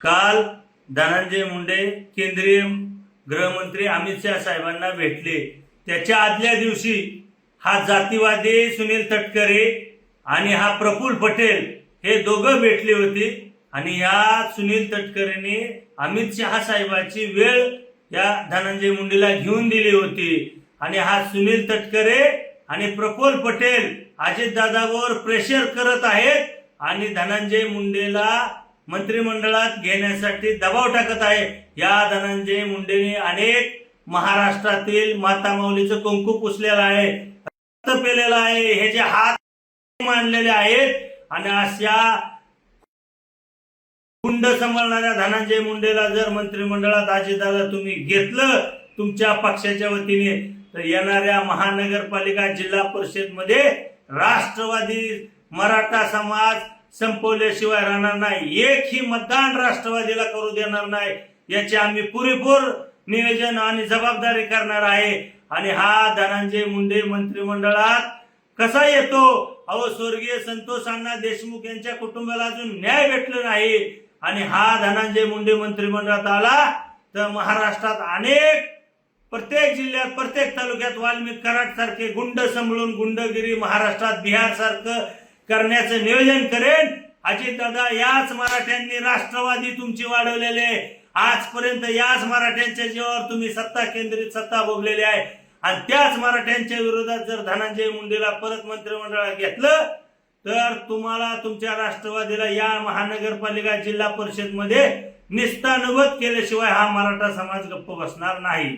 काल धनंजय मुंडे केंद्रीय गृहमंत्री अमित शाह साहेबांना भेटले। त्याच्या आदल्या दिवशी हा जातीवादी सुनील तटकरे आणि हा प्रफुल्ल पटेल हे दोघं भेटले होते आणि या सुनील तटकरेने अमित शाह साहेबांची वेळ या धनंजय मुंडेला घेऊन दिली होती आणि हा सुनील तटकरे आणि प्रफुल्ल पटेल अजितदादावर प्रेशर करत आहेत आणि धनंजय मुंडेला मंत्रिमंडळात घेण्यासाठी दबाव टाकत आहे। या धनंजय मुंडेने अनेक महाराष्ट्रातील माता माऊलीचं कुंकू पुसलेलं आहे, रक्त पेलेलं आहे, हे जे हात मानलेले आहेत आणि अशा गुंड सांभाळणाऱ्या धनंजय मुंडेला जर मंत्रिमंडळात अजितदादा तुम्ही घेतलं तुमच्या पक्षाच्या वतीने तर येणाऱ्या महानगरपालिका जिल्हा परिषद मध्ये राष्ट्रवादी मराठा समाज संपवल्याशिवाय राहणार नाही। एकही मतदान राष्ट्रवादीला करू देणार नाही, याची आम्ही पुरेपूर नियोजन आणि जबाबदारी करणार आहे। आणि हा धनंजय मुंडे मंत्रिमंडळात कसा येतो? अहो, स्वर्गीय संतोष अण्णा देशमुख यांच्या कुटुंबाला अजून न्याय भेटला नाही आणि हा धनंजय मुंडे मंत्रिमंडळात आला तर महाराष्ट्रात अनेक प्रत्येक जिल्ह्यात प्रत्येक तालुक्यात वाल्मिक कराड सारखे गुंड सांभाळून गुंडगिरी महाराष्ट्रात बिहार सारखं करण्याचं नियोजन करेन। अजितदादा, याच मराठ्यांनी राष्ट्रवादी तुमची वाढवलेले, आजपर्यंत याच मराठ्यांच्या जीवावर तुम्ही सत्ता केंद्रित सत्ता भोगलेली आहे आणि त्याच मराठ्यांच्या विरोधात जर धनंजय मुंडेला परत मंत्रिमंडळात घेतलं तर तुम्हाला तुमच्या राष्ट्रवादीला या महानगरपालिका जिल्हा परिषद मध्ये निस्तानवत केल्याशिवाय हा मराठा समाज गप्प बसणार नाही।